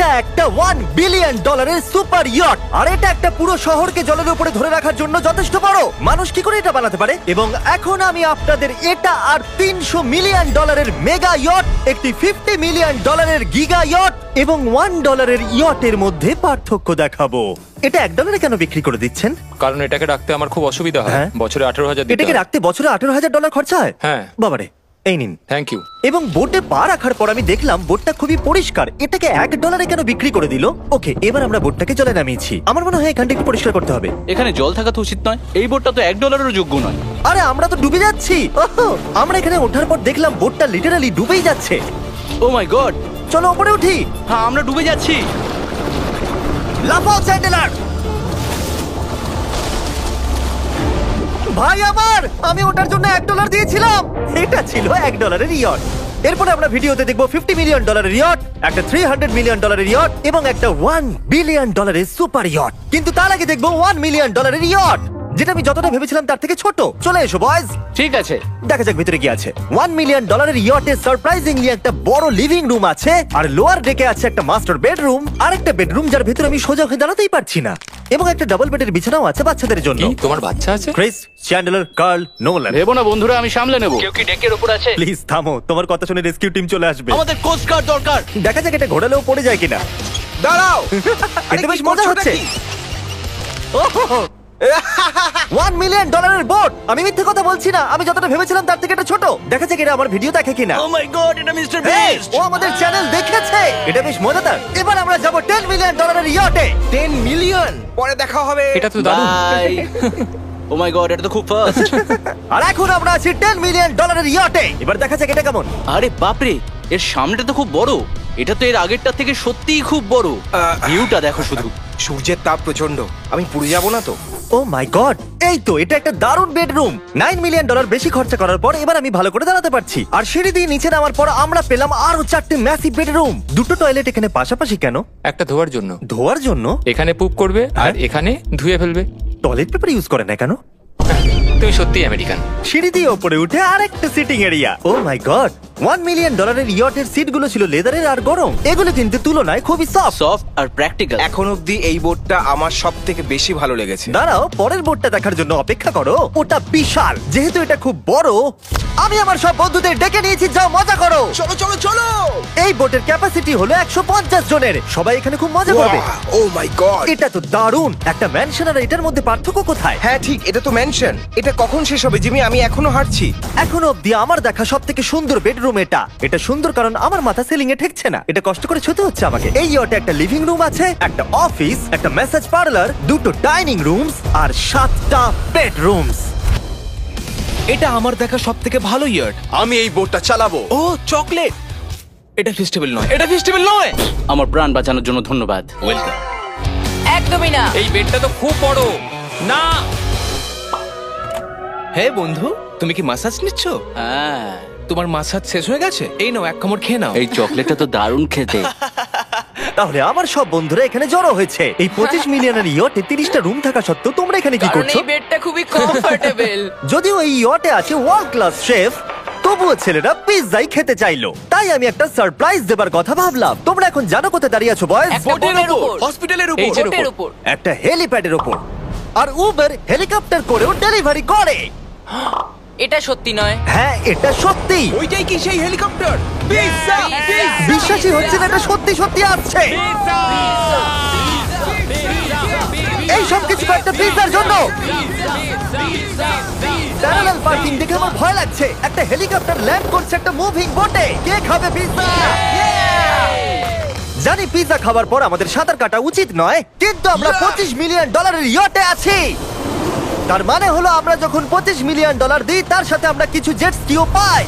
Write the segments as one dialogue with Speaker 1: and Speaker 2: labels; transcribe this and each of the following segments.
Speaker 1: এটা একটা $1 billion super yacht, আর এটা একটা পুরো শহরকে জলের উপরে ধরে রাখার জন্য যথেষ্ট বড়। মানুষ কি করে এটা বানাতে পারে? এবং এখন আমি আপনাদের এটা আর $300 মিলিয়ন মেগা ইয়ট, একটি $50 মিলিয়ন গিগা ইয়ট এবং $1 ইয়টের মধ্যে পার্থক্য দেখাবো। এটা $1 কেন বিক্রি করে দিচ্ছেন?
Speaker 2: কারণ এটাকে রাখতে আমার খুব অসুবিধা হয়।
Speaker 1: হ্যাঁ।
Speaker 2: বছরে 18,000 দিতে
Speaker 1: এটাকে
Speaker 2: হয়।
Speaker 1: রাখতে বছরে $18,000 খরচা হয়?
Speaker 2: হ্যাঁ।
Speaker 1: বাবারে, এই নিন।
Speaker 2: Thank you.
Speaker 1: এবং বোটে পা রাখার পর আমি দেখলাম বোটটা খুবই পরিষ্কার। এটাকে $1 কেন বিক্রি করে দিল? ওকে, এবার আমরা বোটটাকে জলে নামিয়েছি। আমার মনে হয় এখানটা একটু পরিষ্কার করতে হবে।
Speaker 3: এখানে জল থাকা তো উচিত নয়। এই বোটটা তো $1 যোগ্য নয়।
Speaker 1: আরে আমরা তো ডুবে যাচ্ছি। ওহো, আমরা এখানে ওঠার পর দেখলাম বোটটা লিটারালি ডুবেই যাচ্ছে।
Speaker 3: ও মাই গড।
Speaker 1: চলো উপরে উঠি।
Speaker 3: হ্যাঁ, আমরা ডুবে যাচ্ছি।
Speaker 1: লাফাও চ্যান্ডেলার। ভাই আমার, আমি ওটার জন্য $1 দিয়েছিলাম। এটা ছিল $1 ইয়ট। এরপরে আমরা ভিডিওতে দেখবো $50 মিলিয়ন ইয়ট, একটা $300 মিলিয়ন ইয়ট এবং একটা $1 বিলিয়ন সুপার ইয়ট। কিন্তু তার আগে দেখবো $1 মিলিয়ন ইয়ট, যেটা আমি যতটা ভেবেছিলাম তার থেকে ছোট। চলে এসো বয়স।
Speaker 3: ঠিক আছে।
Speaker 1: দেখা যাক ভিতরে কি আছে। $1 মিলিয়ন ইয়টে সারপ্রাইজিংলি একটা বড় লিভিং রুম আছে, আর লোয়ার ডেকে আছে একটা মাস্টার বেডরুম, আর একটা বেডরুম যার ভিতরে আমি সোজা হয়ে দাঁড়াতেই পারছি না, এবং একটা ডাবল বেডের বিছানাও আছে বাচ্চাদের জন্য।
Speaker 2: কি তোমার বাচ্চা আছে?
Speaker 1: Chris, Chandler, Carl, Nolan.
Speaker 3: ভেবো না বন্ধুরা, আমি সামলে নেব। কেউ কি ডেকের উপর আছে?
Speaker 1: প্লিজ থামো, তোমার কথা শুনে রেস্কিউ টিম চলে আসবে।
Speaker 3: আমাদের কোস্ট গার্ড দরকার।
Speaker 1: দেখা যাক এটা ঘোরালেও পড়ে যায় কিনা।
Speaker 4: দাঁড়াও।
Speaker 1: এতে বেশ মজা হচ্ছে। $1 মিলিয়ন বোট। আমি মিথ্যে কথা বলছি না, আমি যতটা ভেবেছিলাম তার থেকে এটা ছোট। দেখা যাক এটা আমার ভিডিও দেখে কিনা।
Speaker 3: ও মাই গড, এটা মিস্টার
Speaker 1: এই,
Speaker 3: বিস্ট।
Speaker 1: ও আমাদের চ্যানেল দেখেছে। এটা বেশ মজাদার। এবার আমরা যাব $10 মিলিয়ন ইয়টে।
Speaker 4: 10 মিলিয়ন। পরে দেখা হবে।
Speaker 2: এটা তো দারুণ।
Speaker 3: বাই। ও মাই গড, এটা তো খুব ফাস্ট।
Speaker 1: আর এখন আমরা আছি $10 মিলিয়ন ইয়টে। এবার দেখা যাক এটা কেমন।
Speaker 3: আরে বাপরে, এর সামনেটা তো খুব বড়। এটা তো এর আগেরটা থেকে সত্যিই খুব বড়। ভিউটা দেখো শুধু।
Speaker 4: সূর্যের তাপ প্রচন্ড, আমি পুড়ে যাবো না তো?
Speaker 1: ও মাই গড, এই তো এটা একটা দারুণ বেডরুম। $9 মিলিয়ন বেশি খরচা করার পর এবার আমি ভালো করে দাঁড়াতে পারছি। আর সিঁড়ি দিয়ে নিচে নামার পর আমরা পেলাম আরো 4টে ম্যাসিভ বেডরুম। দুটো টয়লেট এখানে পাশাপাশি কেন?
Speaker 2: একটা ধোয়ার জন্য।
Speaker 1: ধোয়ার জন্য?
Speaker 2: এখানে পুপ করবে আর এখানে ধুয়ে ফেলবে।
Speaker 1: টয়লেট পেপার ইউজ করে না কেন?
Speaker 2: তুমি সত্যি আমেরিকান।
Speaker 1: সিঁড়ি দিয়ে উপরে উঠে আরেকটা sitting area. O my god, $1 million ইয়টের সিটগুলো ছিল লেদারের আর গরম। এগুলো কিন্তু তুলনায় খুবই
Speaker 3: সফট আর প্র্যাকটিক্যাল।
Speaker 4: এখন অবধি এই বোটটা আমার সব থেকে বেশি ভালো লেগেছে।
Speaker 1: দাঁড়াও, পরের বোর্ডটা দেখার জন্য অপেক্ষা করো। ওটা বিশাল। যেহেতু এটা খুব বড়, আমি আমার সব বন্ধুদের ডেকে নিয়েছি, যাও মজা করো।
Speaker 4: চলো চলো চলো।
Speaker 1: এই বোটের ক্যাপাসিটি হলো 150 জনের। সবাই এখানে খুব মজা করবে।
Speaker 4: ও মাই গড,
Speaker 1: এটা তো দারুণ। একটা ম্যানশন আর এটার মধ্যে পার্থক্য কোথায়?
Speaker 4: হ্যাঁ ঠিক, এটা তো মেনশন। এটা কখন শেষ হবে জিমি? আমি এখনো হাঁটছি।
Speaker 1: এখনো অব্দি আমার দেখা সব থেকে সুন্দর বেডরুম এটা। এটা সুন্দর কারণ আমার মাথা সিলিং এ ঠেকছে না। এটা কষ্ট করে ছুতে হচ্ছে আমাকে। এই ইয়টে একটা লিভিং রুম আছে, একটা অফিস, একটা ম্যাসাজ পার্লার, দুটো ডাইনিং রুমস আর 7টা বেডরুমস।
Speaker 4: এটা আমার দেখা সব থেকে ভালো ইয়ার্ড। আমি এই বোটটা চালাবো। ও চকলেট। এটা ফেস্টিভ্যাল নয়, এটা ফেস্টিভ্যাল নয়।
Speaker 3: আমার প্রাণ বাঁচানোর জন্য ধন্যবাদ।
Speaker 4: ওয়েলকাম।
Speaker 5: একদমই না।
Speaker 2: এই বেডটা তো খুব বড়। না।
Speaker 4: হে বন্ধু, তুমি কি মাসাজ নিচ্ছ?
Speaker 3: হ্যাঁ।
Speaker 4: তোমার মাসাজ শেষ হয়ে গেছে? এই নাও, এক কামড় খেয়ে নাও।
Speaker 3: এই চকলেটটা তো দারুণ খেতে।
Speaker 1: তাহলে আমার সব বন্ধুরা এখানে জড়ো হয়েছে। এই 25 মিলিয়নের ইয়টে 30টা রুম থাকা সত্ত্বেও তোমরা এখানে কি
Speaker 5: কারণ
Speaker 1: করছো?
Speaker 5: এই বেডটা খুবই কমফোর্টেবল।
Speaker 1: যদিও এই ইয়টে আছে ওয়ার্ল্ড ক্লাস শেফ, তবুও ছেলেরা পিৎজাই খেতে চাইলো। তাই আমি একটা সারপ্রাইজ দেবার কথা ভাবলাম। তোমরা এখন জানো কোথায় দাঁড়িয়ে আছো বয়স?
Speaker 5: একটা বোটের উপর,
Speaker 4: হসপিটালের
Speaker 2: এই
Speaker 4: উপর।
Speaker 2: যে
Speaker 5: বোটের উপর।
Speaker 1: একটা হেলিপ্যাডের ওপর। আর উবার হেলিকপ্টার করেও ডেলিভারি করে।
Speaker 5: এটা সত্যি নয়।
Speaker 1: হ্যাঁ, এটা সত্যি।
Speaker 4: ওইটাই কি সেই হেলিকপ্টার? পিৎজা!
Speaker 1: বিশ্বাসই হচ্ছে না এটা সত্যি সত্যি আসছে। এই সব কিছু একটা পিৎজার জন্য। প্যারালাল পার্কিং দেখে আমার ভয় লাগছে। একটা হেলিকপ্টার ল্যান্ড করছে একটা মুভিং বোটে। কে খাবে পিৎজা? জানি পিৎজা খাবার পর আমাদের সাঁতার কাটা উচিত নয়, কিন্তু আমরা $25 মিলিয়ন ইয়টে আছি। তার মানে হলো আমরা যখন $25 মিলিয়ন দিই, তার সাথে আমরা কিছু জেট স্কিও পাই।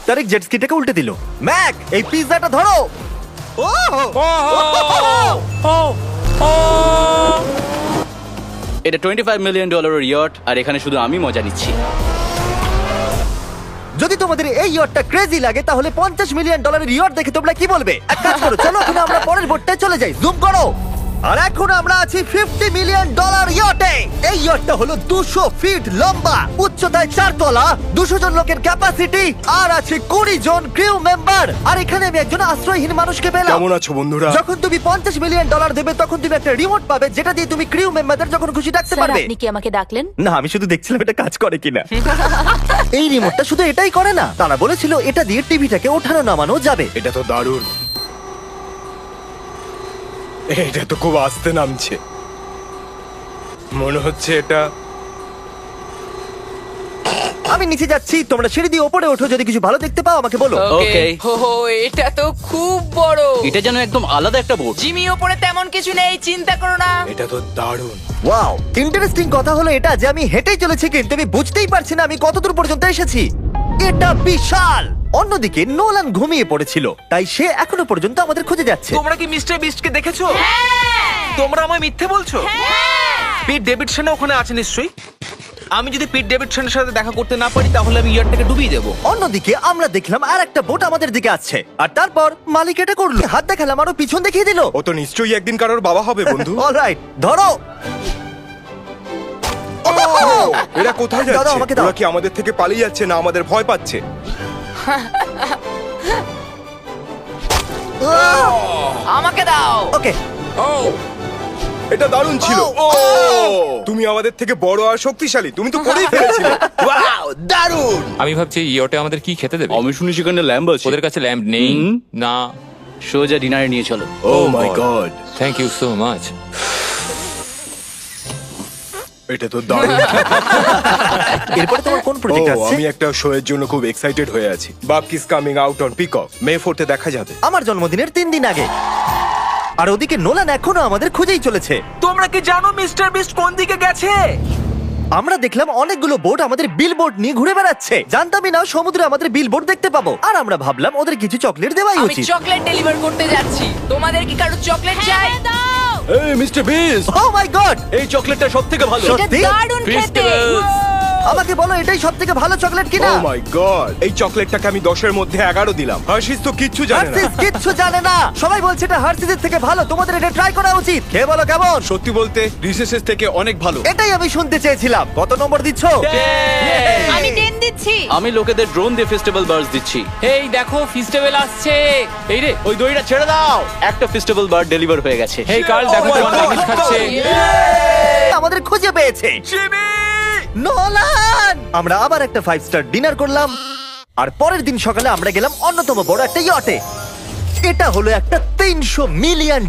Speaker 1: তারিক জেট স্কিটাকে উল্টে দিল। ম্যাক, এই পিৎজাটা ধরো।
Speaker 3: এটা $25 মিলিয়ন ইয়ট, আর এখানে শুধু আমি মজা নিচ্ছি।
Speaker 1: যদি তোমাদের এই ইয়টটা ক্রেজি লাগে, তাহলে $50 মিলিয়ন ইয়ট দেখে তোমরা কি বলবে? এক কাজ করো, চলো এখন আমরা পরের বোটটায় চলে যাই। জুম করো। আর এখন আমরা আছি $50 মিলিয়ন ইয়টে। এই ইয়টটা হলো 200 ফিট লম্বা, উচ্চতায় 4 তলা, 200 জন লোকের ক্যাপাসিটি, আর আছে 20 জন ক্রিউ মেম্বার। আর এখানে আমি একজন আশ্রয়হীন মানুষকে পেলাম।
Speaker 6: কেমন আছো বন্ধুরা?
Speaker 1: যখন তুমি $50 মিলিয়ন দেবে তখন তুমি একটা রিমোট পাবে, যেটা দিয়ে তুমি ক্রিউ মেম্বারদের যখন খুশি ডাকতে
Speaker 5: স্যার
Speaker 1: পারবে।
Speaker 5: আপনি কি আমাকে ডাকলেন?
Speaker 1: না, আমি শুধু দেখছিলাম এটা কাজ করে কিনা। এই রিমোটটা শুধু এটাই করে না, তারা বলেছিল এটা দিয়ে টিভিটাকে ওঠানো নামানো যাবে।
Speaker 6: এটা তো দারুণ। এটা তো খুব আস্তে নামছে, মনে হচ্ছে এটা।
Speaker 1: আমি নিচে যাচ্ছি, তোমরা সিঁড়ি দিয়ে ওপরে ওঠো, যদি কিছু ভালো দেখতে পাও আমাকে বলো।
Speaker 3: ওকে।
Speaker 5: ওহো, এটা তো খুব বড়।
Speaker 3: এটা যেন একদম আলাদা একটা বোট।
Speaker 5: জিমি ওপরে তেমন কিছু নেই, চিন্তা করো না।
Speaker 6: এটা তো দারুণ।
Speaker 1: ওয়াও, ইন্টারেস্টিং কথা হলো এটা যে আমি হেঁটেই চলেছি, কিন্তু আমি বুঝতেই পারছি না আমি কতদূর পর্যন্ত এসেছি। এটা বিশাল। অন্যদিকে নোলান ঘুমিয়ে পড়েছিল, তাই সে এখনো পর্যন্ত আমাদের খুঁজে যাচ্ছে।
Speaker 4: তোমরা কি মিস্টার বিস্টকে দেখেছো? তোমরা আমায় মিথ্যে বলছো? পিট ডেভিডসন ওখানে আছে নিশ্চয়ই। আমি যদি পিট ডেভিডসনের সাথে দেখা করতে না পারি তাহলে আমি ইয়ারটাকে ডুবিয়ে দেবো।
Speaker 1: অন্যদিকে আমরা দেখলাম আর একটা বোট আমাদের দিকে আসছে, আর তারপর মালিক এটা করলো, হাত দেখালাম আরো পিছন দেখিয়ে দিল।
Speaker 6: ও তো নিশ্চয়ই একদিন কারোর বাবা হবে বন্ধু।
Speaker 1: অলরাইট, ধরো।
Speaker 6: এরা কোথায়
Speaker 1: দাও,
Speaker 6: যাচ্ছে?
Speaker 1: আমাকে দাও।
Speaker 6: ওরা কি আমাদের থেকে পালিয়ে যাচ্ছে না আমাদের ভয় পাচ্ছে?
Speaker 5: আমাকে দাও।
Speaker 1: ওকে,
Speaker 2: ও
Speaker 6: এটা দারুণ ছিল।
Speaker 1: ও,
Speaker 6: ও তুমি আমাদের থেকে বড় আর শক্তিশালী, তুমি তো করেই ফেলেছিলে। ওয়াও, দারুণ।
Speaker 2: আমি ভাবছি ইয়টে আমাদের কি খেতে দেবে।
Speaker 3: আমি শুনি সেখানে ল্যাম্ব আছে।
Speaker 2: ওদের কাছে ল্যাম্প নেই।
Speaker 3: হুম।
Speaker 2: না।
Speaker 3: সোজা ডিনারে নিয়ে চলো।
Speaker 6: Oh my God,
Speaker 2: thank you so much.
Speaker 6: এটা তো দারুণ।
Speaker 1: এরপরে তোমার কোন প্রজেক্ট আছে?
Speaker 6: আমি একটা শো এর জন্য খুব এক্সাইটেড হয়ে আছি। Bupkis coming out on Peacock, May 4th দেখা যাবে।
Speaker 1: আমার জন্মদিনের 3 দিন আগে। আর ওদিকে নোলান এখনো আমাদের খুঁজেই চলেছে।
Speaker 4: তোমরা কি জানো মিস্টার বিস্ট কোন দিকে গেছে?
Speaker 1: আমরা দেখলাম অনেকগুলো বোট আমাদের বিলবোর্ড নিয়ে ঘুরে বেড়াচ্ছে। জানতামই না সমুদ্রে আমাদের বিলবোর্ড দেখতে পাবো। আর আমরা ভাবলাম ওদের কিছু চকলেট দেওয়াই
Speaker 5: আমি
Speaker 1: উচিত।
Speaker 5: চকলেট ডেলিভার করতে যাচ্ছি। তোমাদের কি কারো চকলেট চাই? দাও।
Speaker 6: এই mister beast,
Speaker 1: O my god,
Speaker 3: এই চকলেটটা সবথেকে ভালো।
Speaker 5: এটা
Speaker 1: সত্যি?
Speaker 5: দারুণ খেতে।
Speaker 2: Festivals!
Speaker 1: আমাকে বলো এটাই সবথেকে ভালো চকলেট কিনা?
Speaker 6: ও মাই গড, এই চকলেটটাকে আমি 10 এর মধ্যে 11 দিলাম। হার্শিস তো কিচ্ছু জানে না।
Speaker 1: হার্সিস কিচ্ছু জানে না। সবাই বলছে এটা হার্সিসের থেকে ভালো, তোমাদের এটা ট্রাই করা উচিত। খেয়ে বলো কেমন।
Speaker 6: সত্যি বলতে রিসেসেস থেকে অনেক ভালো।
Speaker 1: এটাই আমি শুনতে চেয়েছিলাম। কত নম্বর দিচ্ছ?
Speaker 5: আমি 10 দিচ্ছি।
Speaker 3: আমি লোকেদের ড্রোন দিয়ে ফেস্টিভ্যাল বার্ডস দিচ্ছি।
Speaker 2: এই দেখো ফেস্টিভ্যাল আসছে। এই রে,
Speaker 3: ওই দড়িটা ছেড়ে দাও। একটা ফেস্টিভ্যাল বার্ড ডেলিভার হয়ে গেছে।
Speaker 2: হেই কার্ল, দেখো তোমার প্যাকেজ খাচ্ছে।
Speaker 1: আমাদের খুঁজে পেয়েছে। নোলান! আমরা আবার একটা 5 স্টার ডিনার করলাম, আর পরের দিন সকালে আমরা গেলাম অন্যতম বড় একটা ইয়টে। এটা হলো একটা $300 মিলিয়ন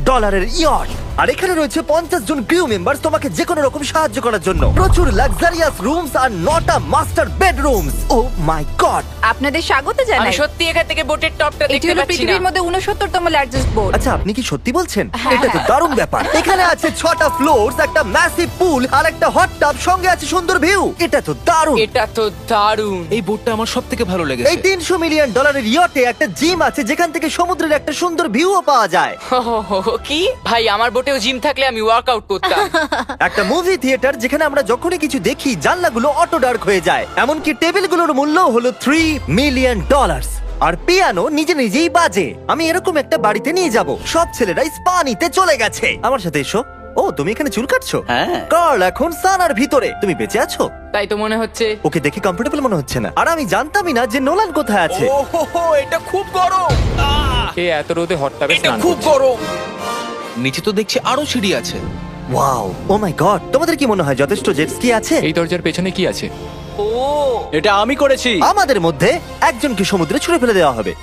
Speaker 1: ইয়ট, আর এখানে রয়েছে 50 জন ক্রিউ মেম্বার তোমাকে যে কোনো রকম সাহায্য করার জন্য। প্রচুর luxurious rooms R 9টা master bedrooms. O my god!
Speaker 7: আপনাদের স্বাগত
Speaker 5: আমি
Speaker 7: জানাই।
Speaker 5: সত্যি এখান থেকে বোটের টপটা
Speaker 7: এটি
Speaker 5: দেখতে
Speaker 7: হলো
Speaker 5: পাচ্ছি না।
Speaker 7: পৃথিবীর মধ্যে 69তম লার্জেস্ট বোট।
Speaker 1: আচ্ছা, আপনি কি সত্যি বলছেন? এটা তো দারুণ ব্যাপার। এখানে আছে 6টা ফ্লোরস, একটা ম্যাসিভ পুল আর একটা হট টাব, সঙ্গে আছে সুন্দর ভিউ। এটা তো দারুণ।
Speaker 5: এটা তো দারুণ।
Speaker 4: এই বোটটা আমার সবথেকে ভালো
Speaker 1: এই
Speaker 4: লেগেছে।
Speaker 1: $300 মিলিয়ন ইয়টে একটা জিম আছে, যেখান থেকে সমুদ্রের একটা সুন্দর ভিউও পাওয়া যায়।
Speaker 5: কি ভাই, আমার বোটেও জিম থাকলে আমি ওয়ার্কআউট করতাম।
Speaker 1: একটা মুভি থিয়েটার, যেখানে আমরা যখনই কিছু দেখি জানলাগুলো অটো ডার্ক হয়ে যায়। এমনকি টেবিলগুলোর মূল্য হলো $3 মিলিয়ন। আর পিয়ানো নিজে নিজেই বাজে। আমি এরকম একটা বাড়িতে নিয়ে যাব। সব ছেলেরাই স্পা নিতে চলে গেছে। আমার সাথে এসো। ও, তুমি এখানে চুল কাটছো?
Speaker 3: হ্যাঁ।
Speaker 1: কার্ল এখন সানার ভিতরে। তুমি বেঁচে আছো?
Speaker 5: তাই তো মনে হচ্ছে।
Speaker 1: ওকে দেখে কমফোর্টেবল মনে হচ্ছে না। আর আমি জানতামই না যে নোলান কোথায় আছে।
Speaker 4: ওহো, এটা খুব গরম।
Speaker 2: এই এত রোদে হট টাবে
Speaker 4: এটা
Speaker 2: স্নান
Speaker 4: খুব
Speaker 2: করছে।
Speaker 4: গরম। নিচে তো দেখছি আরো সিঁড়ি আছে।
Speaker 1: Wow, O my god! তোমাদের কি মনে হয় যথেষ্ট জেট স্কি আছে?
Speaker 2: এই দরজার পেছনে কি আছে?
Speaker 5: ও,
Speaker 3: এটা আমি করেছি।
Speaker 1: আমাদের মধ্যে একজনকে সমুদ্রে ছুঁড়ে ফেলে দেওয়া হবে।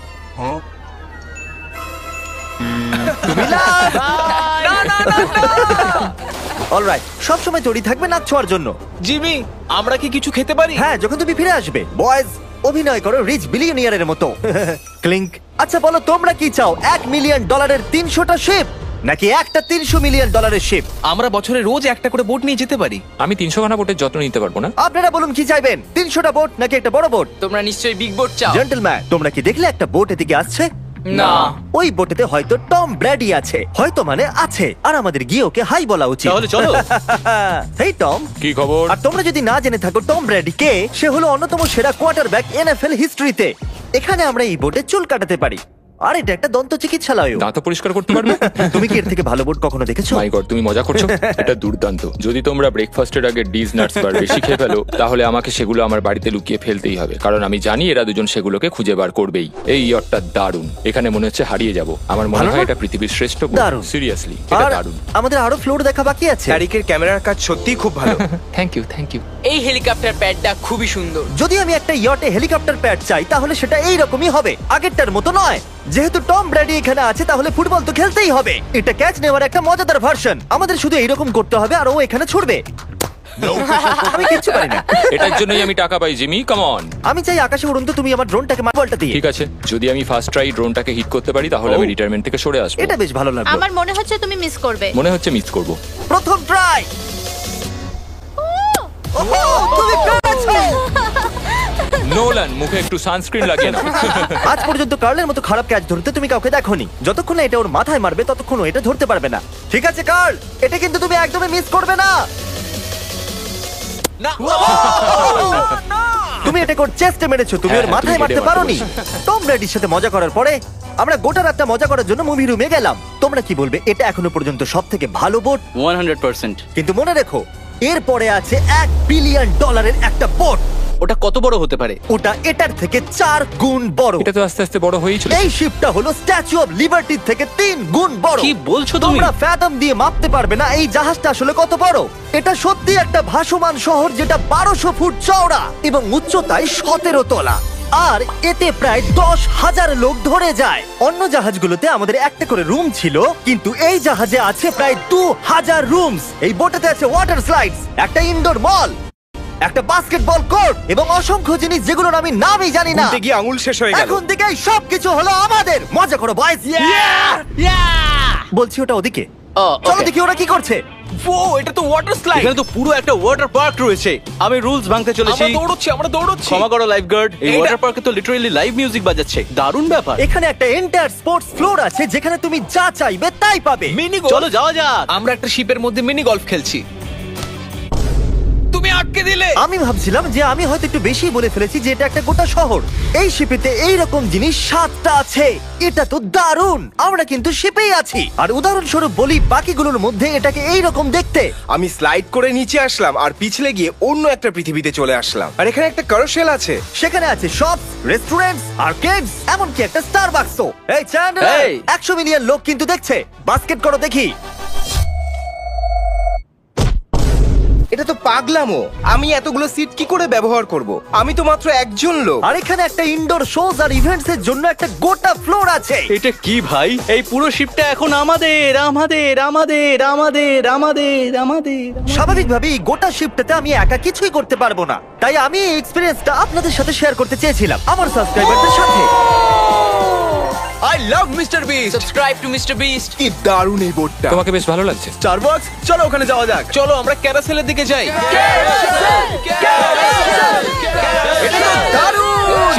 Speaker 1: তুমি লাভ। অলরাইট, সব সময় তৈরি থাকবে নাচ ছোঁয়ার জন্য।
Speaker 4: জিমি, আমরা কি কিছু খেতে পারি?
Speaker 1: হ্যাঁ, যখন তুমি ফিরে আসবে। বয়েজ, অভিনয় করো রিচ বিলিয়নিয়ারের মতো। ক্লিংক। আচ্ছা বলো, তোমরা কি চাও? $1 মিলিয়ন 300টা শিপ, নাকি একটা $300 মিলিয়ন শিপ?
Speaker 4: আমরা বছরে রোজ একটা করে বোট নিয়ে যেতে পারি।
Speaker 2: আমি 300 খানা বোটের যত্ন নিতে পারবো না।
Speaker 1: আপনারা বলুন কি চাইবেন, 300টা বোট নাকি একটা বড় বোট?
Speaker 5: তোমরা নিশ্চয়ই বিগ বোট চাও।
Speaker 1: জেন্টলম্যান, তোমরা কি দেখলে একটা বোট এদিকে আসছে?
Speaker 5: না।
Speaker 1: ওই বোটেতে হয়তো টম ব্র্যাডি আছে। হয়তো মানে আছে। আর আমাদের গিয়ে ওকে হাই বলা উচিত।
Speaker 3: তাহলে চলো।
Speaker 1: হেই টম।
Speaker 2: কি খবর?
Speaker 1: আর তোমরা যদি না জেনে থাকো টম ব্র্যাডি কে, সে হলো অন্যতম সেরা কোয়ার্টারব্যাক NFL হিস্ট্রিতে। এখানে আমরা এই বোটে চুল কাটাতে পারি। আর এটা একটা দন্ত চিকিৎসালয়।
Speaker 2: দাঁত পরিষ্কার করতে পারবে?
Speaker 1: তুমি কি এর থেকে ভালো বোর্ড কখনো দেখেছো?
Speaker 2: মাই গড, তুমি মজা করছো? এটা দুর্দান্ত। যদি তোমরা ব্রেকফাস্টের আগে ডিজ নাটস বার বেশি খেয়ে ফেলো, তাহলে আমাকে সেগুলো আমার বাড়িতে লুকিয়ে ফেলতেই হবে, কারণ আমি জানি এরা দুজন সেগুলোকে খুঁজে বার করবেই। এই ইয়টটা দারুণ, এখানে মনে হচ্ছে হারিয়ে যাব। আমার মনে
Speaker 1: ভালো
Speaker 2: হয়
Speaker 1: না?
Speaker 2: এটা পৃথিবীর শ্রেষ্ঠ
Speaker 1: দারুণ।
Speaker 2: সিরিয়াসলি, এটা
Speaker 1: আর
Speaker 2: দারুণ।
Speaker 1: আমাদের আরো ফ্লোর দেখা বাকি আছে।
Speaker 6: তারিকের ক্যামেরার কাজ সত্যিই খুব ভালো।
Speaker 2: Thank you, thank you.
Speaker 5: এই হেলিকপ্টার প্যাডটা খুবই সুন্দর।
Speaker 1: যদি আমি একটা ইয়টে হেলিকপ্টার প্যাড চাই তাহলে সেটা এই রকমই হবে, আগেরটার মতো নয়। যেহেতু টম ব্র্যাডি এখানে আছে তাহলে ফুটবল তো খেলতেই হবে। এটা ক্যাচ নেওয়ার একটা মজাদার ভার্সন। আমাদের শুধু এইরকম করতে হবে আর ও এখানে ছুটবে। আমি কিচ্ছু পারি না।
Speaker 2: এটার জন্যই আমি টাকা পাই, জিমি, কাম অন।
Speaker 1: আমি চাই আকাশে উড়ুন তো তুমি আমার ড্রোনটাকে বলটা দিয়ে।
Speaker 2: ঠিক আছে, যদি আমি ফার্স্ট ট্রাই ড্রোনটাকে হিট করতে পারি তাহলে আমি রিটায়ারমেন্ট থেকে সরে আসবো।
Speaker 1: এটা বেশ ভালো লাগলো।
Speaker 8: আমার মনে হচ্ছে তুমি মিস করবে।
Speaker 2: মনে হচ্ছে মিস করব।
Speaker 1: প্রথম ট্রাই। তুমি পেরেছো।
Speaker 2: নোলান, মুখে একটু সানস্ক্রিন লাগিয়ে নাও।
Speaker 1: আজ পর্যন্ত কার্লের মতো খারাপ ক্যাচ ধরতে তুমি কাউকে দেখোনি। যতক্ষণ না এটা ওর মাথায় মারবে ততক্ষণ ও এটা ধরতে পারবে না। ঠিক আছে কার্ল, এটা কিন্তু তুমি একদমই মিস করবে না।
Speaker 4: না,
Speaker 1: তুমি এটা কোর চেস্টে মেরেছো, তুমি ওর
Speaker 2: হ্যাঁ,
Speaker 1: মাথায়
Speaker 2: তুমি
Speaker 1: মারতে
Speaker 2: কেটে
Speaker 1: পারোনি। টম ব্র্যাডির সাথে মজা করার পরে আমরা গোটা রাতটা মজা করার জন্য মুভি রুমে গেলাম। তোমরা কি বলবে, এটা এখনো পর্যন্ত সবথেকে ভালো বোট?
Speaker 3: 100%।
Speaker 1: কিন্তু মনে রেখো, এর পরে আছে $1 বিলিয়ন একটা বোট।
Speaker 3: ওটা কত বড় হতে পারে?
Speaker 1: ওটা এটার থেকে 4 গুণ বড়।
Speaker 2: এটা তো আস্তে আস্তে বড় হয়েই চলেছে।
Speaker 1: এই শিপটা হলো স্ট্যাচু অফ লিবার্টির থেকে 3 গুণ বড়।
Speaker 3: কি বলছো তুমি?
Speaker 1: তোমরা ফ্যাথম দিয়ে মাপতে পারবে না এই জাহাজটা আসলে কত বড়। এটা সত্যি একটা ভাসমান শহর যেটা 1200 ফুট চওড়া এবং উচ্চতায় 17 তলা। আর এতে প্রায় 10,000 লোক ধরে যায়। অন্য জাহাজগুলোতে আমাদের একটা করে রুম ছিল, কিন্তু এই জাহাজে আছে প্রায় 2000 রুমস। এই বোটেতে আছে ওয়াটার স্লাইডস, একটা ইনডোর মল, একটা বাস্কেটবল কোর্ট এবং অসংখ্য জিনিস যেগুলোর আমি নামই জানি না।
Speaker 6: উল্টে গিয়ে আঙুল শেষ হয়ে গেল।
Speaker 1: এখন থেকে এই সবকিছু হলো আমাদের। মজা করো বয়স। বলছি ওটা ওদিকে। চলো দেখি ওরা কি করছে।
Speaker 4: ও, এটা তো ওয়াটার স্লাইড।
Speaker 3: এখানে তো পুরো একটা ওয়াটার পার্ক রয়েছে। আমি রুলস ভাঙতে চলেছি।
Speaker 4: আমরা দৌড়চ্ছি।
Speaker 3: ক্ষমা করো লাইফ গার্ড। এই
Speaker 4: এইটা-
Speaker 3: ওয়াটার পার্কে তো লিটারালি লাইভ মিউজিক বাজাচ্ছে। দারুণ ব্যাপার।
Speaker 1: এখানে একটা এন্টায়ার স্পোর্টস ফ্লোর আছে যেখানে তুমি যা চাইবে তাই পাবে।
Speaker 4: মিনি
Speaker 3: চলো যাওয়া যাক।
Speaker 4: আমরা একটা শিপের মধ্যে মিনি গলফ খেলছি। তুমি আটকে দিলে।
Speaker 1: আমি ভাবছিলাম যে আমি হয়তো একটু বেশি বলে ফেলেছি যে এটা একটা গোটা শহর। এই শিপেতে এই রকম জিনিস 7টা আছে। এটা তো দারুণ। আমরা কিন্তু শিপেই আছি। আর উদাহরণস্বরূপ বলি, বাকিগুলোর মধ্যে এটাকে এই রকম দেখতে।
Speaker 6: আমি স্লাইড করে নিচে আসলাম আর পিছলে গিয়ে অন্য একটা পৃথিবীতে চলে আসলাম। আর এখানে একটা ক্যারোসেল আছে।
Speaker 1: সেখানে আছে শপস, রেস্টুরেন্টস, আর্কেডস, এমনকি একটা স্টারবাকসও। এই চ্যান্ডলার,
Speaker 3: এই।
Speaker 1: 100 মিলিয়ন লোক কিন্তু দেখছে। বাস্কেট করো দেখি।
Speaker 6: এটা তো পাগলামো। আমি এতগুলো সিট কি করে ব্যবহার করব? আমি তো মাত্র একজন লোক।
Speaker 1: আর এখানে একটা ইনডোর শোজ আর ইভেন্টস এর জন্য একটা গোটা ফ্লোর আছে।
Speaker 3: এটা কি ভাই? এই পুরো শিপটা এখন আমাদের আমাদের আমাদের আমাদের আমাদের আমাদের।
Speaker 1: স্বাভাবিকভাবেই গোটা শিফটটাতে আমি একা কিছুই করতে পারবো না, তাই আমি এই এক্সপেরিয়েন্সটা আপনাদের সাথে শেয়ার করতে চেয়েছিলাম আমার সাবস্ক্রাইবারদের সাথে।
Speaker 4: I love mister beast.
Speaker 5: Subscribe to mister beast.
Speaker 6: কি দারুণ এই বোটটা।
Speaker 2: তোমাকে বেশ ভালো লাগছে।
Speaker 6: স্টারবাকস, চলো ওখানে যাওয়া যাক।
Speaker 4: চলো আমরা ক্যারাসেলের দিকে যাই।
Speaker 6: এটা তো দারুণ।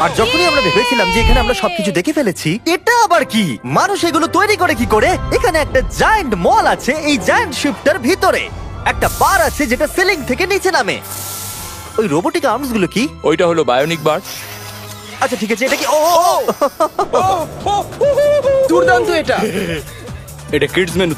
Speaker 1: আর যখনই আমরা ভেবেছিলাম যে এখানে আমরা সবকিছু দেখে ফেলেছি, এটা আবার কি? মানুষ এগুলো তৈরি করে কি করে? এখানে একটা জায়ান্ট মল আছে এই জায়ান্ট শিফটার ভিতরে। একটা বার আছে যেটা সিলিং থেকে নিচে নামে। ওই রোবোটিক আর্মস গুলো কি?
Speaker 2: ওইটা হলো বায়োনিক বার।
Speaker 1: আচ্ছা ঠিক আছে, এটা কি? ও
Speaker 6: দুর্দান্ত এটা।
Speaker 3: এটা কিডস মেনু